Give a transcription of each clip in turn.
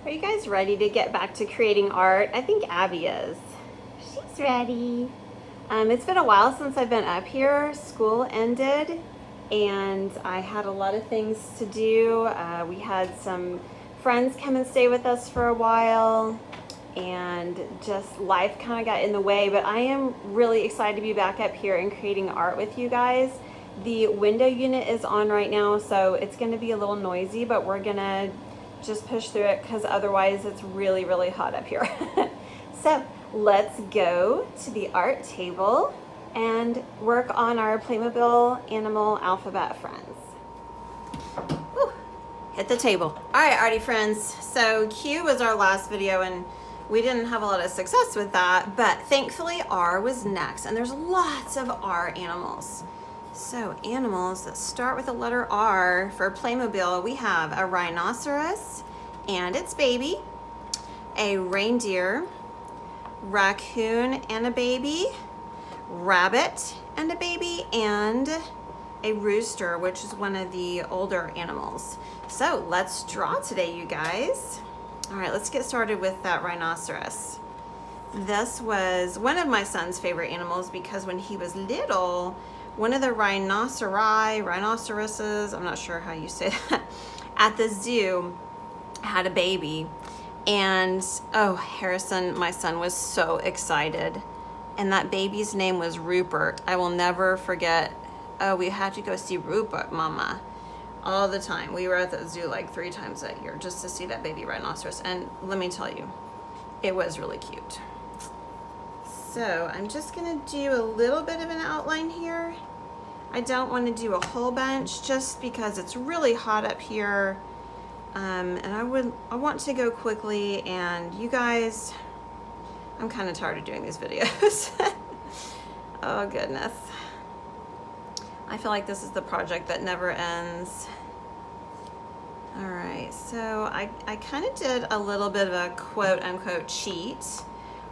Are you guys ready to get back to creating art? I think Abby is. She's ready. It's been a while since I've been up here. School ended and I had a lot of things to do. We had some friends come and stay with us for a while and just life kind of got in the way, but I am really excited to be back up here and creating art with you guys. The window unit is on right now, so it's going to be a little noisy, but we're going to just push through it because otherwise it's really, really hot up here. So let's go to the art table and work on our Playmobil animal alphabet friends. Woo, hit the table. All right, arty friends. So Q was our last video and we didn't have a lot of success with that, but thankfully R was next, and there's lots of R animals. So animals that start with the letter R for Playmobil, we have a rhinoceros and its baby, a reindeer, raccoon and a baby, rabbit and a baby, and a rooster, which is one of the older animals. So let's draw today, you guys. All right, let's get started with that rhinoceros. This was one of my son's favorite animals because when he was little, one of the rhinoceroses, I'm not sure how you say that, at the zoo had a baby. And oh, Harrison, my son, was so excited. And that baby's name was Rupert. I will never forget. Oh, we had to go see Rupert, Mama, all the time. We were at the zoo like 3 times a year just to see that baby rhinoceros. And let me tell you, it was really cute. So I'm just gonna do a little bit of an outline here. I don't want to do a whole bunch just because it's really hot up here. And I want to go quickly, and you guys, I'm kind of tired of doing these videos. Oh goodness. I feel like this is the project that never ends. All right, so I kind of did a little bit of a quote unquote cheat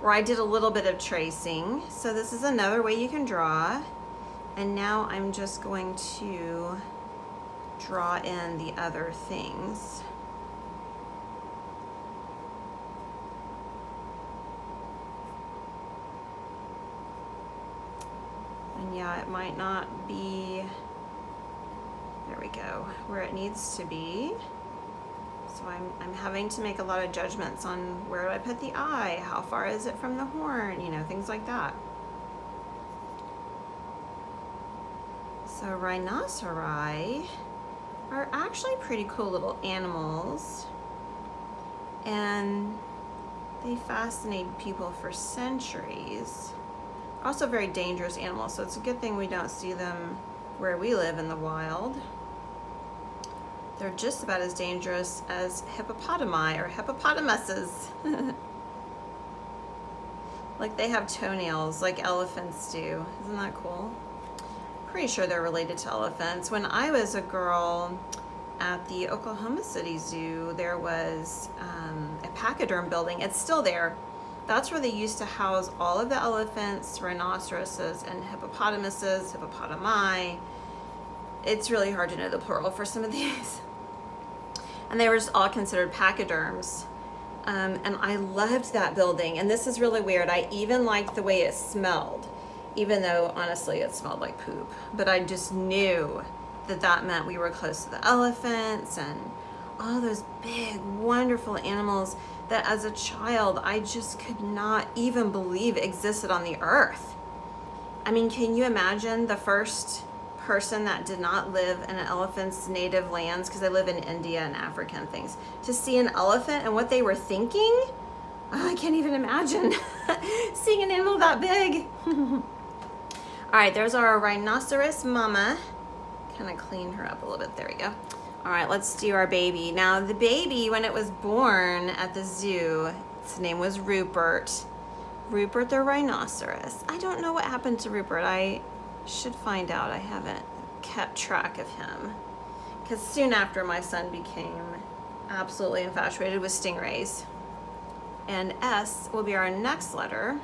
where I did a little bit of tracing. So this is another way you can draw. And now I'm just going to draw in the other things. And yeah, it might not be, there we go, where it needs to be. So I'm having to make a lot of judgments on where do I put the eye, how far is it from the horn, you know, things like that. So rhinoceri are actually pretty cool little animals, and they fascinated people for centuries. Also very dangerous animals, so it's a good thing we don't see them where we live in the wild. They're just about as dangerous as hippopotami or hippopotamuses. Like they have toenails like elephants do. Isn't that cool? Pretty sure they're related to elephants. When I was a girl at the Oklahoma City Zoo, there was a pachyderm building. It's still there. That's where they used to house all of the elephants, rhinoceroses, and hippopotamuses, hippopotami. It's really hard to know the plural for some of these. And they were just all considered pachyderms. And I loved that building. And this is really weird. I even liked the way it smelled, even though honestly it smelled like poop. But I just knew that that meant we were close to the elephants and all those big, wonderful animals that as a child, I just could not even believe existed on the earth. I mean, can you imagine the first person that did not live in an elephant's native lands, because they live in India and Africa and things, to see an elephant and what they were thinking? Oh, I can't even imagine seeing an animal that big. All right, there's our rhinoceros mama. Kind of clean her up a little bit. There we go. All right, let's do our baby. Now, the baby, when it was born at the zoo, its name was Rupert. Rupert the rhinoceros. I don't know what happened to Rupert. I should find out. I haven't kept track of him. Because soon after, my son became absolutely infatuated with stingrays. And S will be our next letter.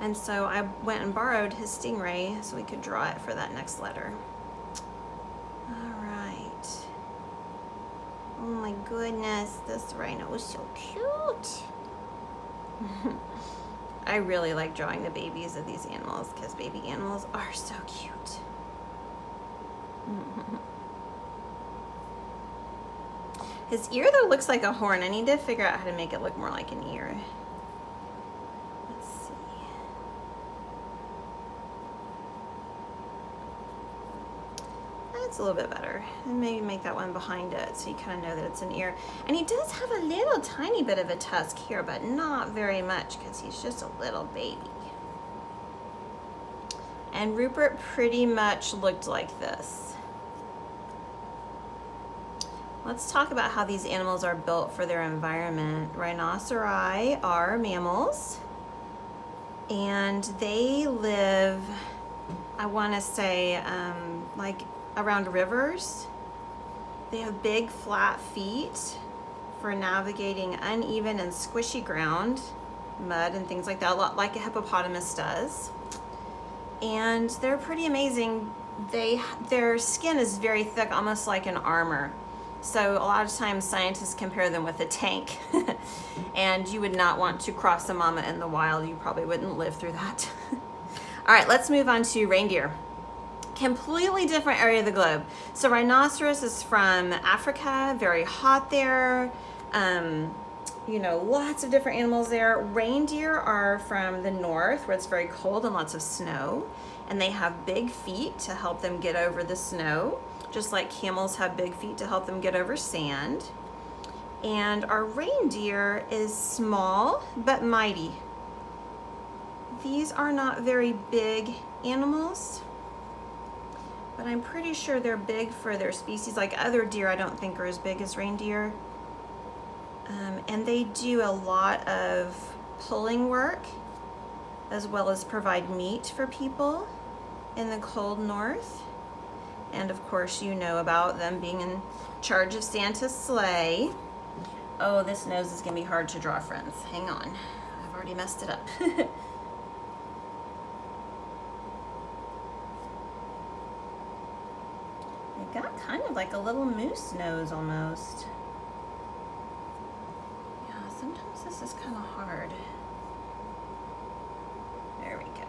And so I went and borrowed his stingray so we could draw it for that next letter. All right. my goodness, this rhino is so cute. I really like drawing the babies of these animals because baby animals are so cute. His ear though looks like a horn. I need to figure out how to make it look more like an ear. Let's see. That's a little bit better. And maybe make that one behind it so you kind of know that it's an ear. And he does have a little tiny bit of a tusk here, but not very much because he's just a little baby. And Rupert pretty much looked like this. Let's talk about how these animals are built for their environment. Rhinoceri are mammals, and they live, I want to say, like around rivers. They have big flat feet for navigating uneven and squishy ground, mud and things like that, a lot like a hippopotamus does. And they're pretty amazing. Their skin is very thick, almost like an armor. So a lot of times scientists compare them with a tank. And you would not want to cross a mama in the wild. You probably wouldn't live through that. All right, let's move on to reindeer. Completely different area of the globe. So rhinoceros is from Africa, very hot there. You know, lots of different animals there. Reindeer are from the north where it's very cold and lots of snow. And they have big feet to help them get over the snow, just like camels have big feet to help them get over sand. And our reindeer is small but mighty. These are not very big animals, but I'm pretty sure they're big for their species. Like other deer, I don't think are as big as reindeer. And they do a lot of pulling work as well as provide meat for people in the cold north. And of course, you know about them being in charge of Santa's sleigh. Oh, this nose is gonna be hard to draw, friends. Hang on, I've already messed it up. They got kind of like a little moose nose almost. Yeah, sometimes this is kind of hard. There we go.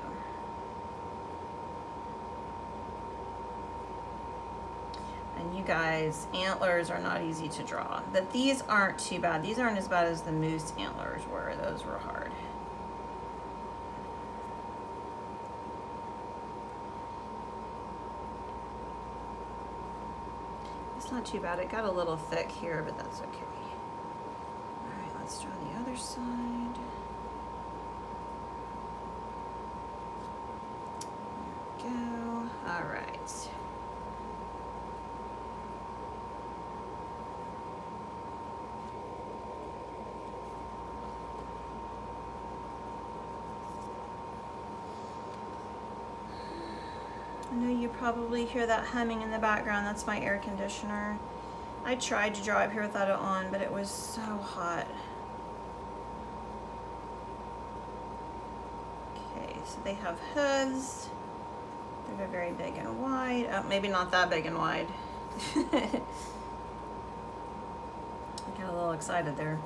And you guys, antlers are not easy to draw. But these aren't too bad. These aren't as bad as the moose antlers were. Those were hard. It's not too bad. It got a little thick here, but that's okay. All right, let's draw the other side. There we go. All right. I know you probably hear that humming in the background. That's my air conditioner. I tried to draw up here without it on, but it was so hot. Okay, so they have hooves. They're very big and wide. Oh, maybe not that big and wide. I got a little excited there.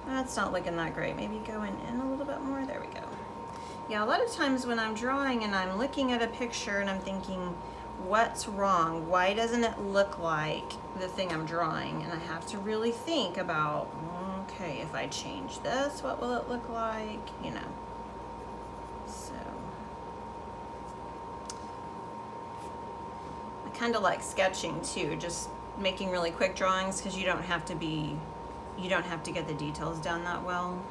That's not looking that great. Maybe going in a little bit more. There we go. Yeah, a lot of times when I'm drawing and I'm looking at a picture and I'm thinking, what's wrong? Why doesn't it look like the thing I'm drawing? And I have to really think about, okay, if I change this, what will it look like? You know. So I kind of like sketching too, just making really quick drawings because you don't have to get the details down that well.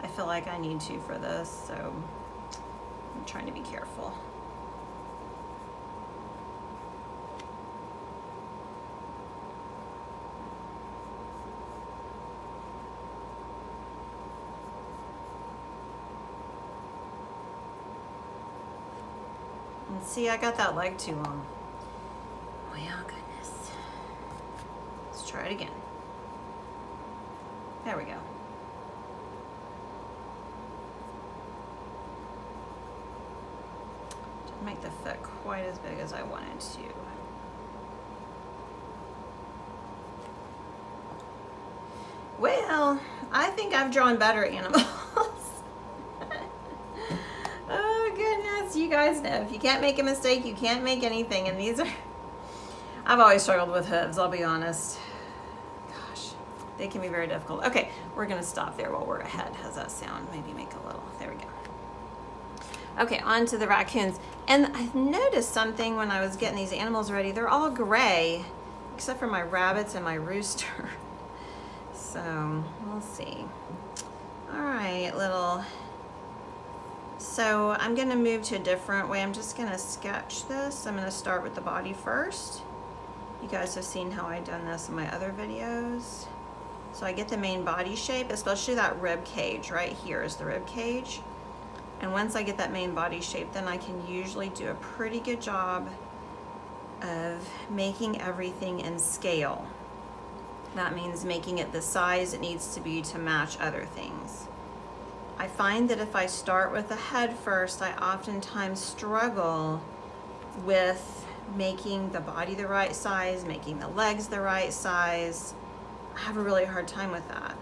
I feel like I need to for this, so I'm trying to be careful. And see, I got that leg too long. Oh yeah, goodness. Let's try it again. There we go. make the foot quite as big as I wanted to. Well, I think I've drawn better animals. Oh goodness, you guys know if you can't make a mistake, you can't make anything. And these are, I've always struggled with hooves, I'll be honest. Gosh, they can be very difficult. Okay, we're gonna stop there while we're ahead. How's that sound? Maybe make a little, there we go. Okay, on to the raccoons. And I noticed something when I was getting these animals ready. They're all gray, except for my rabbits and my rooster. So, we'll see. All right, so I'm gonna move to a different way. I'm just gonna sketch this. I'm gonna start with the body first. You guys have seen how I've done this in my other videos. So I get the main body shape, especially that rib cage. Right here is the rib cage. And once I get that main body shape, then I can usually do a pretty good job of making everything in scale. That means making it the size it needs to be to match other things. I find that if I start with the head first, I oftentimes struggle with making the body the right size, making the legs the right size. I have a really hard time with that.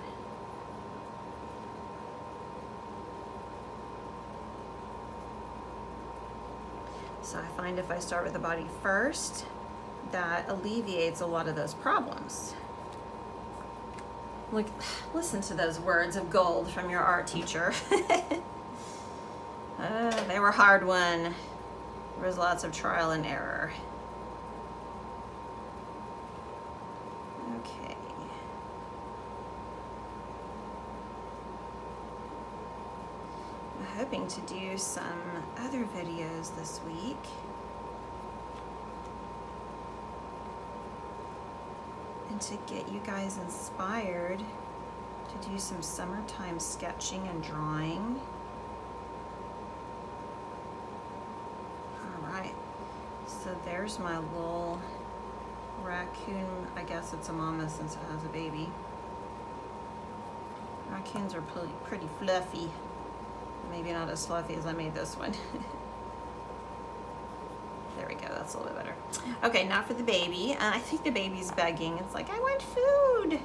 So I find if I start with the body first, that alleviates a lot of those problems. Look, listen to those words of gold from your art teacher. They were hard won. There was lots of trial and error. Okay. I'm hoping to do some other videos this week. And to get you guys inspired to do some summertime sketching and drawing. All right, so there's my little raccoon. I guess it's a mama since it has a baby. Raccoons are pretty fluffy. Maybe not as fluffy as I made this one. There we go, that's a little bit better. Okay, now for the baby. I think the baby's begging. It's like, I want food.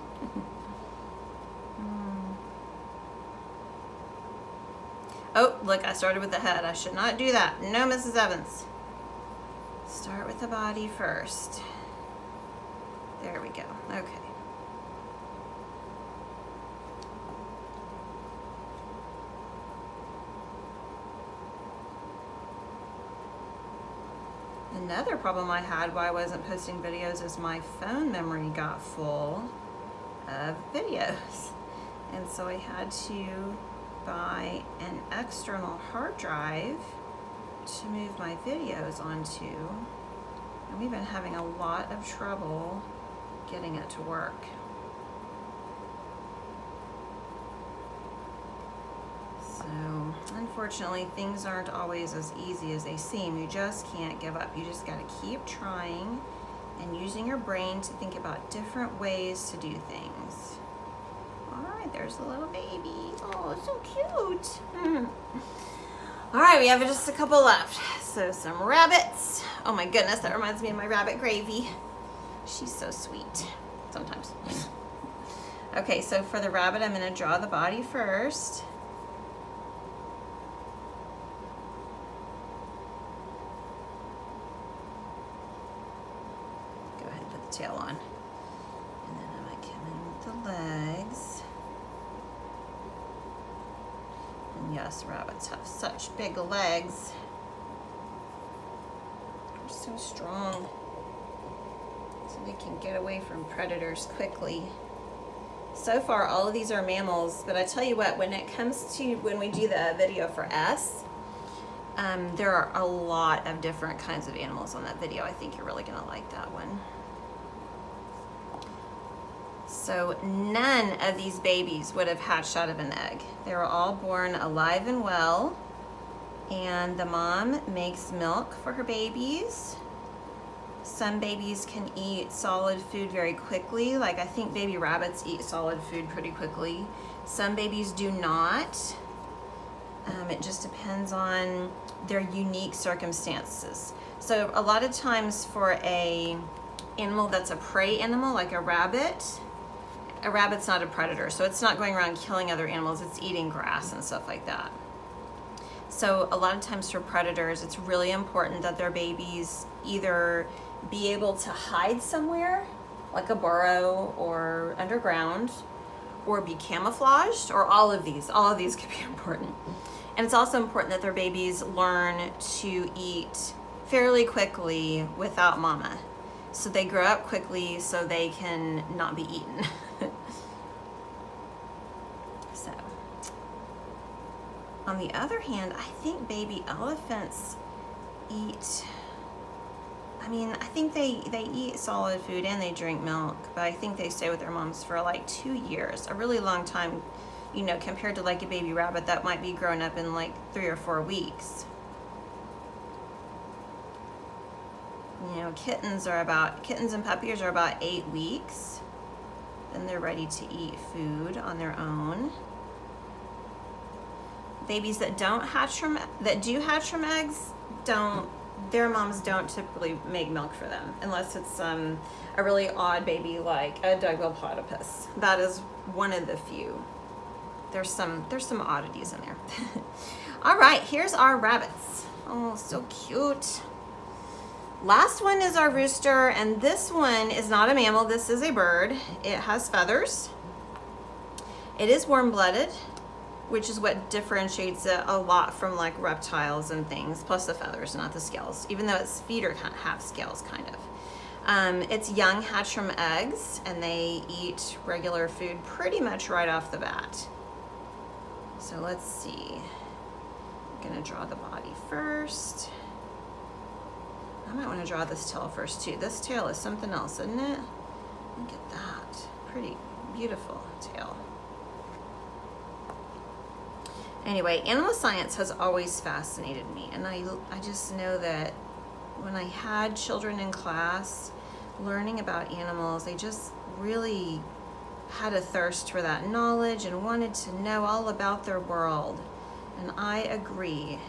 Oh, look, I started with the head. I should not do that. No, Mrs. Evans. Start with the body first. There we go, okay. Another problem I had while I wasn't posting videos is my phone memory got full of videos. And so I had to buy an external hard drive to move my videos onto. And we've been having a lot of trouble getting it to work. So, unfortunately, things aren't always as easy as they seem. You just can't give up. You just got to keep trying and using your brain to think about different ways to do things. All right, there's the little baby. Oh, so cute. All right, we have just a couple left. So some rabbits. Oh my goodness, that reminds me of my rabbit Gravy. She's so sweet, sometimes. Okay, so for the rabbit, I'm gonna draw the body first. Tail on. And then I'm going to come in with the legs. And yes, rabbits have such big legs. They're so strong. So they can get away from predators quickly. So far, all of these are mammals, but I tell you what, when it comes to when we do the video for S, there are a lot of different kinds of animals on that video. I think you're really going to like that one. So none of these babies would have hatched out of an egg. They were all born alive and well, and the mom makes milk for her babies. Some babies can eat solid food very quickly, like I think baby rabbits eat solid food pretty quickly. Some babies do not. It just depends on their unique circumstances. So a lot of times for a animal that's a prey animal, like a rabbit's not a predator, so it's not going around killing other animals, it's eating grass and stuff like that. So a lot of times for predators, it's really important that their babies either be able to hide somewhere, like a burrow or underground, or be camouflaged, or all of these could be important. And it's also important that their babies learn to eat fairly quickly without mama. So they grow up quickly so they can not be eaten. So, on the other hand, I think baby elephants eat, I think they eat solid food and they drink milk, but I think they stay with their moms for like 2 years, a really long time, compared to like a baby rabbit that might be grown up in like 3 or 4 weeks. Kittens and puppies are about 8 weeks. Then they're ready to eat food on their own. Babies that do hatch from eggs, their moms don't typically make milk for them unless it's a really odd baby like a dugbill platypus. That is one of the few. There's some oddities in there. All right, here's our rabbits. Oh, so cute. Last one is our rooster, and this one is not a mammal, this is a bird. It has feathers. It is warm-blooded, which is what differentiates it a lot from like reptiles and things, plus the feathers, not the scales, even though its feet have scales, kind of. Its young hatch from eggs, and they eat regular food pretty much right off the bat. So let's see. I'm gonna draw the body first. I might want to draw this tail first too. This tail is something else, isn't it? Look at that. Pretty beautiful tail. Anyway, animal science has always fascinated me, and I just know that when I had children in class learning about animals, they just really had a thirst for that knowledge and wanted to know all about their world. And I agree.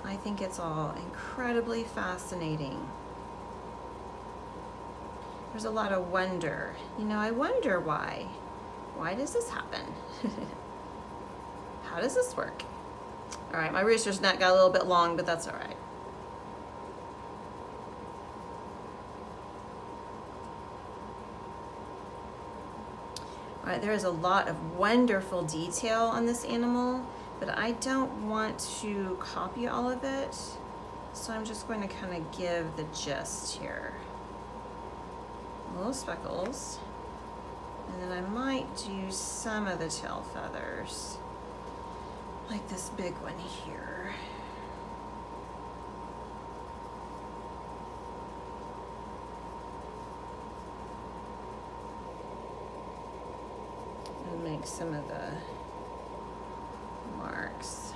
I think it's all incredibly fascinating. There's a lot of wonder. I wonder why. Why does this happen? How does this work? All right, my rooster's neck got a little bit long, but that's all right. All right, there is a lot of wonderful detail on this animal, but I don't want to copy all of it, so I'm just going to kind of give the gist here. Little speckles, and then I might do some of the tail feathers, like this big one here. And make some of the marks.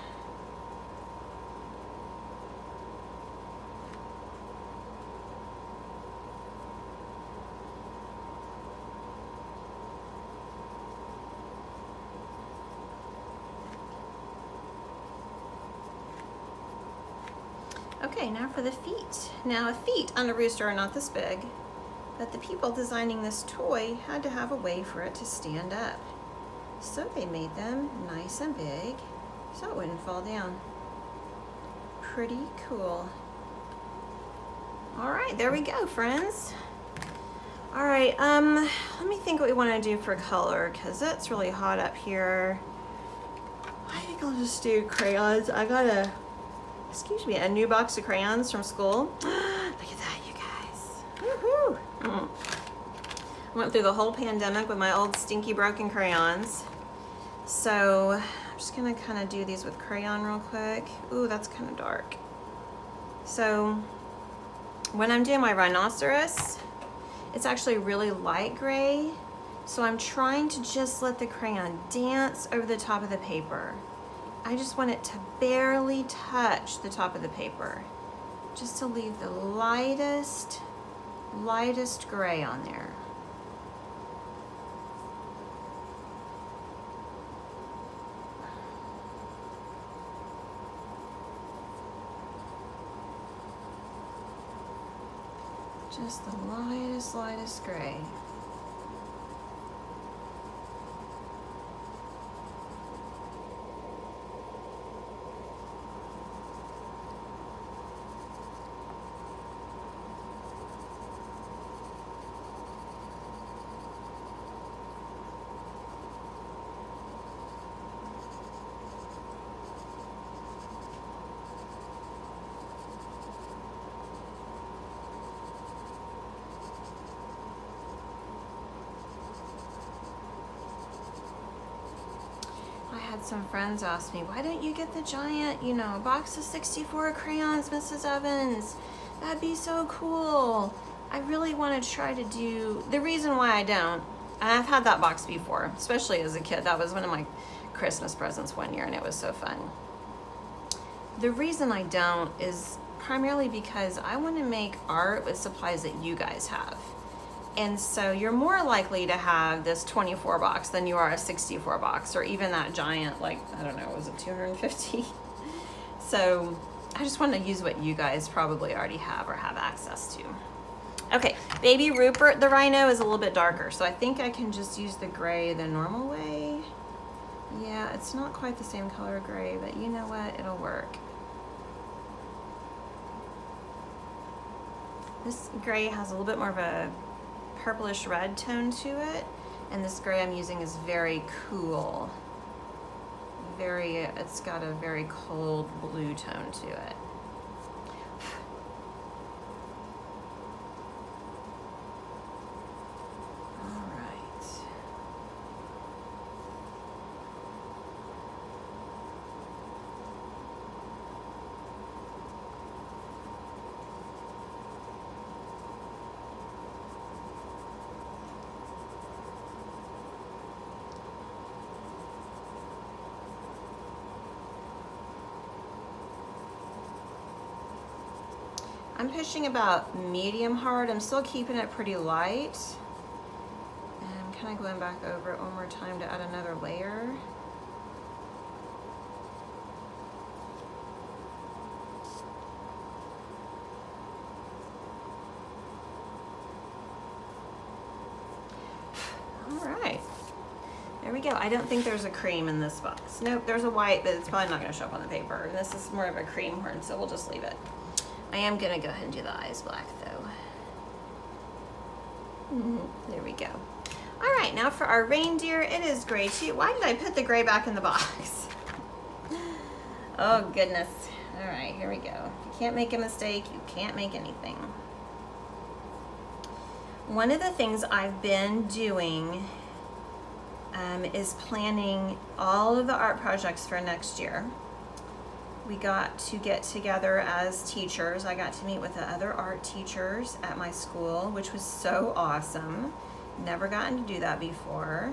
Okay, now for the feet. Now, feet on a rooster are not this big, but the people designing this toy had to have a way for it to stand up. So they made them nice and big so it wouldn't fall down. Pretty cool. All right, there we go, friends. All right, let me think what we want to do for color, because it's really hot up here. I think I'll just do crayons. I got a new box of crayons from school. Look at that, you guys. Woohoo! I went through the whole pandemic with my old stinky broken crayons. So I'm just gonna kind of do these with crayon real quick. Ooh, that's kind of dark. So when I'm doing my rhinoceros, it's actually really light gray. So I'm trying to just let the crayon dance over the top of the paper. I just want it to barely touch the top of the paper, just to leave the lightest gray on there. Just the lightest gray. Some friends asked me, why don't you get the giant, box of 64 crayons, Mrs. Evans? That'd be so cool. I really want to try to do, the reason why I don't, and I've had that box before, especially as a kid. That was one of my Christmas presents one year, and it was so fun. The reason I don't is primarily because I want to make art with supplies that you guys have. And so you're more likely to have this 24 box than you are a 64 box, or even that giant, like, I don't know, was it 250? So I just want to use what you guys probably already have or have access to. Okay, baby Rupert the rhino is a little bit darker, so I think I can just use the gray the normal way. Yeah, it's not quite the same color gray, but you know what? It'll work. This gray has a little bit more of a purplish red tone to it, and this gray I'm using is very cool. It's got a very cold blue tone to it. All right. I'm pushing about medium hard. I'm still keeping it pretty light. And I'm kind of going back over it one more time to add another layer. All right. There we go. I don't think there's a cream in this box. Nope, there's a white, but it's probably not going to show up on the paper. And this is more of a cream horn, so we'll just leave it. I am gonna go ahead and do the eyes black though. There we go. All right, now for our reindeer, it is gray too. Why did I put the gray back in the box? Oh goodness. All right, here we go. If you can't make a mistake, you can't make anything. One of the things I've been doing is planning all of the art projects for next year. We got to get together as teachers. I got to meet with the other art teachers at my school, which was so awesome. Never gotten to do that before.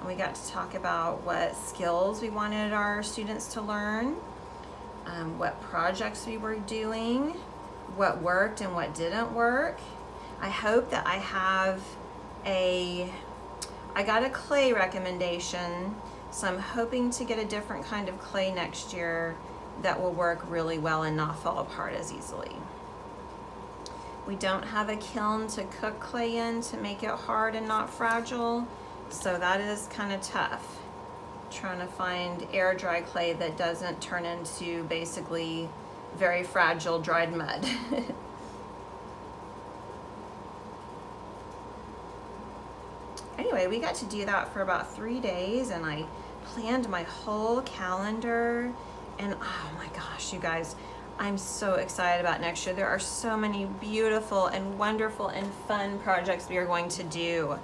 And we got to talk about what skills we wanted our students to learn, what projects we were doing, what worked and what didn't work. I hope that I got a clay recommendation, so I'm hoping to get a different kind of clay next year that will work really well and not fall apart as easily. We don't have a kiln to cook clay in to make it hard and not fragile, so that is kind of tough. Trying to find air dry clay that doesn't turn into basically very fragile dried mud. Anyway, we got to do that for about 3 days, and I planned my whole calendar. And oh my gosh, you guys, I'm so excited about next year. There are so many beautiful and wonderful and fun projects we are going to do.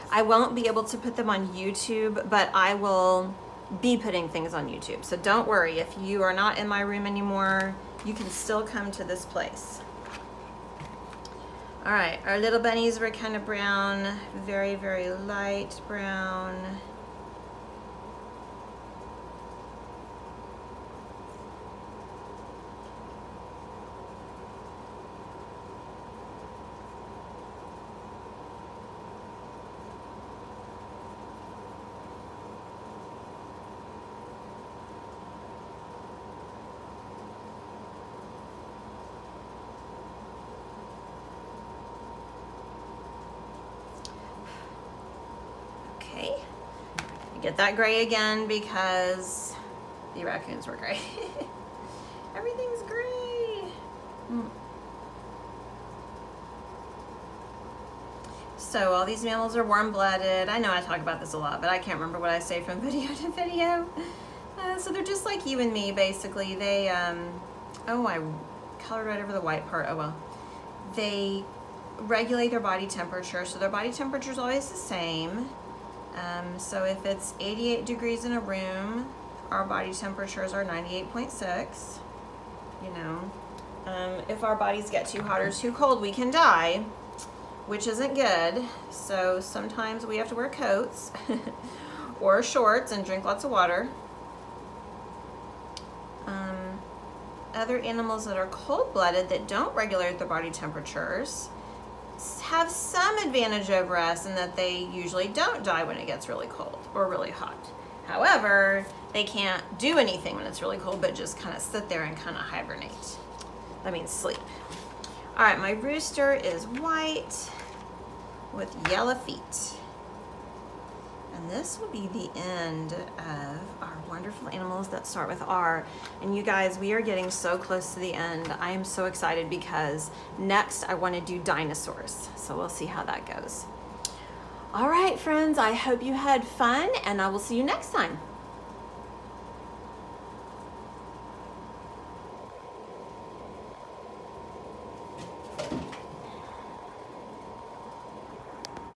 I won't be able to put them on YouTube, but I will be putting things on YouTube. So don't worry, if you are not in my room anymore, you can still come to this place. All right, our little bunnies were kind of brown, very, very light brown. get that gray again because the raccoons were gray. Everything's gray. So all these mammals are warm-blooded. I know I talk about this a lot, but I can't remember what I say from video to video. So they're just like you and me, basically. They, oh, I colored right over the white part. Oh well. They regulate their body temperature, so their body temperature is always the same. So if it's 88 degrees in a room, our body temperatures are 98.6. You know, if our bodies get too hot or too cold, we can die, which isn't good. So sometimes we have to wear coats or shorts and drink lots of water. Other animals that are cold-blooded that don't regulate their body temperatures have some advantage over us in that they usually don't die when it gets really cold or really hot. However, they can't do anything when it's really cold, but just kind of sit there and kind of hibernate. That means sleep. All right, my rooster is white with yellow feet. And this will be the end of our wonderful animals that start with R. And you guys, we are getting so close to the end. I am so excited because next I want to do dinosaurs. So we'll see how that goes. All right, friends, I hope you had fun, and I will see you next time.